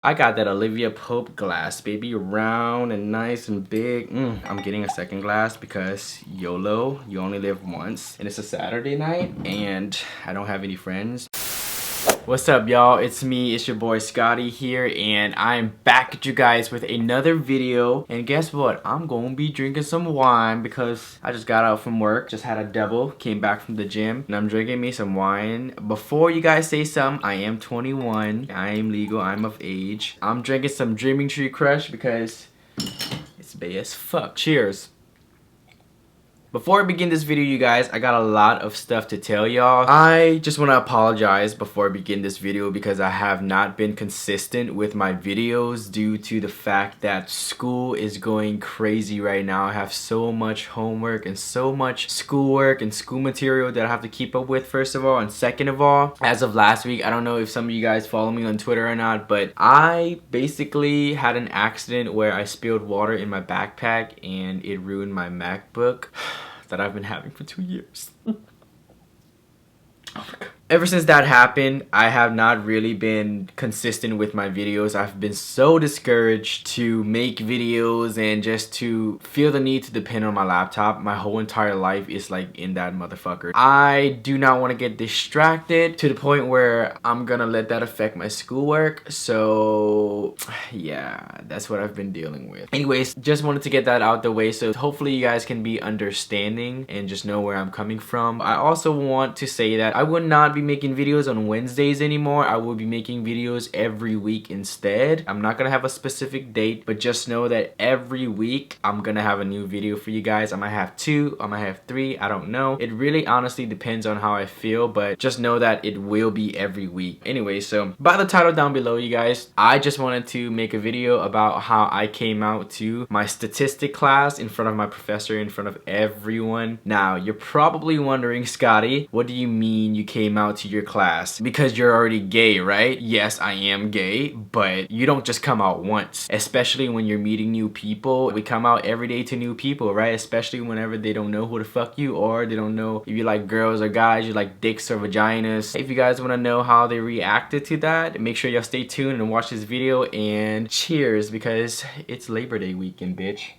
I got that Olivia Pope glass, baby, round and nice and big. I'm getting a second glass because YOLO, you only live once. And it's a Saturday night and I don't have any friends. What's up, y'all? It's me, it's your boy Scotty here, and I'm back at you guys with another video. And guess what? I'm gonna be drinking some wine because I just got out from work, just had a double, came back from the gym, and I'm drinking me some wine. Before you guys say something, I am 21, I am legal, I'm of age. I'm drinking some Dreaming Tree Crush because it's bae as fuck. Cheers. Before I begin this video, you guys, I got a lot of stuff to tell y'all. I just want to apologize before I begin this video because I have not been consistent with my videos due to the fact that school is going crazy right now. I have so much homework and so much schoolwork and school material that I have to keep up with, first of all. And second of all, as of last week, I don't know if some of you guys follow me on Twitter or not, but I basically had an accident where I spilled water in my backpack and it ruined my MacBook that I've been having for 2 years. Oh my God. Ever since that happened, I have not really been consistent with my videos. I've been so discouraged to make videos and just to feel the need to depend on my laptop. My whole entire life is like in that motherfucker. I do not want to get distracted to the point where I'm gonna let that affect my schoolwork. So yeah, that's what I've been dealing with. Anyways, just wanted to get that out the way so hopefully you guys can be understanding and just know where I'm coming from. I also want to say that I would not be making videos on Wednesdays anymore. I will be making videos every week instead. I'm not gonna have a specific date, but just know that every week I'm gonna have a new video for you guys. I might have 2, I might have 3, I don't know. It really honestly depends on how I feel, but just know that it will be every week. Anyway, so by the title down below, you guys, I just wanted to make a video about how I came out to my statistic class in front of my professor, in front of everyone. Now, you're probably wondering, Scotty, what do you mean you came out to your class? Because you're already gay, right? Yes, I am gay, but you don't just come out once, especially when you're meeting new people. We come out every day to new people, right? Especially whenever they don't know who the fuck you are, they don't know if you like girls or guys, you like dicks or vaginas. If you guys want to know how they reacted to that, make sure y'all stay tuned and watch this video, and cheers because it's Labor Day weekend, bitch.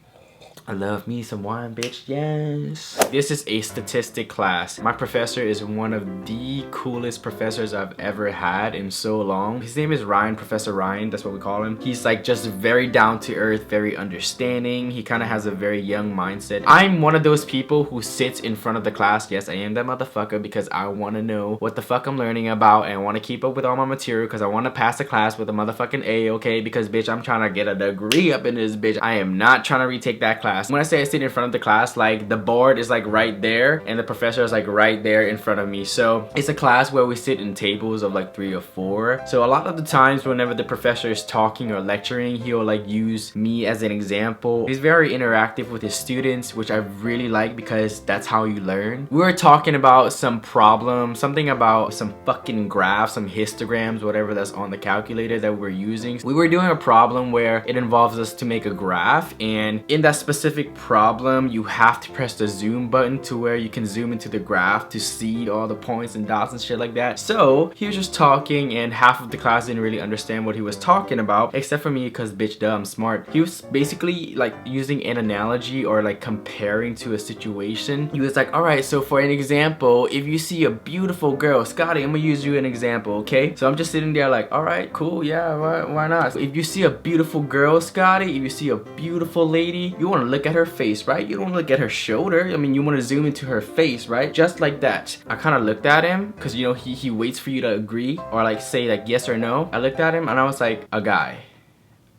I love me some wine, bitch, yes. This is a statistic class. My professor is one of the coolest professors I've ever had in so long. His name is Ryan, Professor Ryan, that's what we call him. He's like just very down to earth, very understanding. He kind of has a very young mindset. I'm one of those people who sits in front of the class. Yes, I am that motherfucker because I want to know what the fuck I'm learning about and I want to keep up with all my material because I want to pass the class with a motherfucking A, okay? Because bitch, I'm trying to get a degree up in this bitch. I am not trying to retake that class. When I say I sit in front of the class, like the board is like right there and the professor is like right there in front of me. So it's a class where we sit in tables of like 3 or 4. So a lot of the times whenever the professor is talking or lecturing, he'll like use me as an example. He's very interactive with his students, which I really like because that's how you learn. We were talking about some problem, something about some fucking graphs, some histograms, whatever that's on the calculator that we're using. We were doing a problem where it involves us to make a graph, and in that specific problem you have to press the zoom button to where you can zoom into the graph to see all the points and dots and shit like that. So he was just talking and half of the class didn't really understand what he was talking about except for me because bitch duh, I'm smart. He was basically like using an analogy or like comparing to a situation. He was like, all right, so for an example, if you see a beautiful girl, Scotty, I'm gonna use you an example, okay? So I'm just sitting there like, all right, cool, yeah, why not? So if you see a beautiful girl, Scotty, if you see a beautiful lady, you want to look at her face, right? You don't look at her shoulder. I mean, you want to zoom into her face, right? Just like that. I kind of looked at him because, you know, he waits for you to agree or like say like yes or no. I looked at him and I was like, a guy,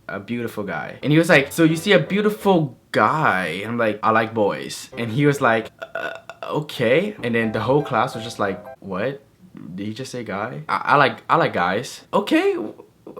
a beautiful guy. And he was like, so you see a beautiful guy? And I'm like, I like boys. And he was like, okay. And then the whole class was just like, what? Did he just say guy? I like guys. Okay.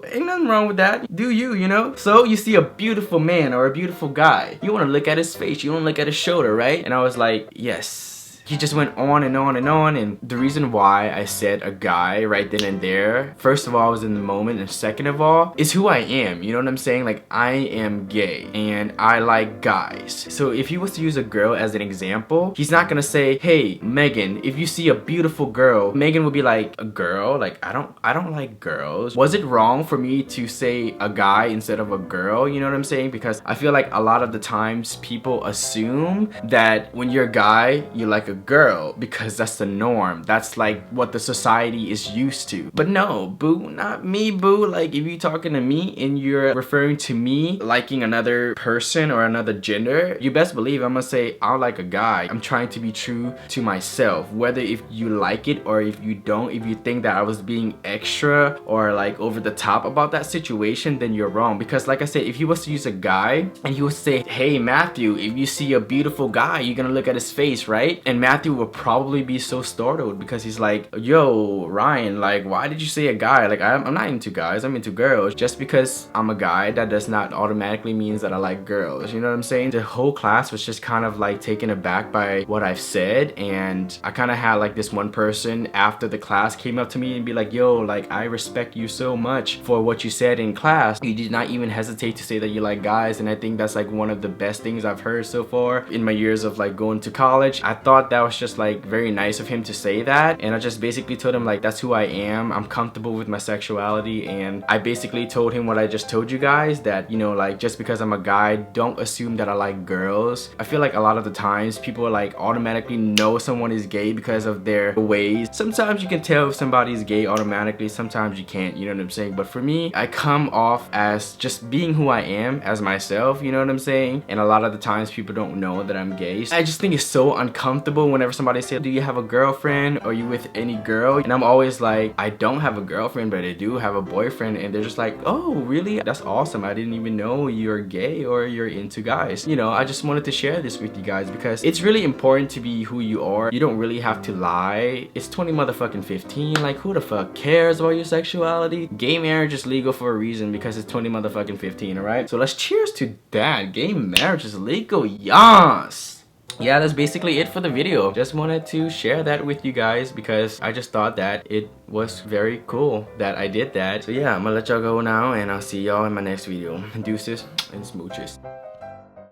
Ain't nothing wrong with that. Do you, you know? So you see a beautiful man or a beautiful guy. You want to look at his face. You want to look at his shoulder, right? And I was like, yes. he just went on and on and on. And the reason why I said a guy right then and there, first of all, I was in the moment, and second of all, is who I am. You know what I'm saying? Like, I am gay and I like guys. So if he was to use a girl as an example, he's not gonna say, hey, Megan, if you see a beautiful girl, Megan would be like, a girl? Like, I don't like girls. Was it wrong for me to say a guy instead of a girl? You know what I'm saying? Because I feel like a lot of the times people assume that when you're a guy, you like a girl because that's the norm. That's like what the society is used to. But no, boo, not me, boo. Like, if you're talking to me and you're referring to me liking another person or another gender, you best believe I'm gonna say I like a guy. I'm trying to be true to myself. Whether if you like it or if you don't, if you think that I was being extra or like over the top about that situation, then you're wrong. Because like I said, if he was to use a guy and he was to say, hey Matthew, if you see a beautiful guy, you're gonna look at his face, right? And Matthew will probably be so startled because he's like, yo, Ryan, like, why did you say a guy? Like, I'm not into guys, I'm into girls. Just because I'm a guy, that does not automatically means that I like girls. You know what I'm saying? The whole class was just kind of like taken aback by what I've said, and I kind of had like this one person after the class came up to me and be like, yo, like, I respect you so much for what you said in class. You did not even hesitate to say that you like guys, and I think that's like one of the best things I've heard so far in my years of like going to college. I thought that was just like very nice of him to say that, and I just basically told him like, that's who I am. I'm comfortable with my sexuality, and I basically told him what I just told you guys, that, you know, like, just because I'm a guy, don't assume that I like girls. I feel like a lot of the times people like automatically know someone is gay because of their ways. Sometimes you can tell if somebody's gay automatically, sometimes you can't, you know what I'm saying? But for me, I come off as just being who I am, as myself, you know what I'm saying? And a lot of the times people don't know that I'm gay. I just think it's so uncomfortable whenever somebody says, do you have a girlfriend? Are you with any girl? And I'm always like, I don't have a girlfriend, but I do have a boyfriend. And they're just like, oh, really? That's awesome. I didn't even know you're gay or you're into guys. You know, I just wanted to share this with you guys because it's really important to be who you are. You don't really have to lie. It's 20 motherfucking 15. Like, who the fuck cares about your sexuality? Gay marriage is legal for a reason, because it's 20 motherfucking 15, alright? So let's cheers to that. Gay marriage is legal, yes! Yeah, that's basically it for the video. Just wanted to share that with you guys because I just thought that it was very cool that I did that. So yeah, I'm gonna let y'all go now, and I'll see y'all in my next video. Deuces and smooches.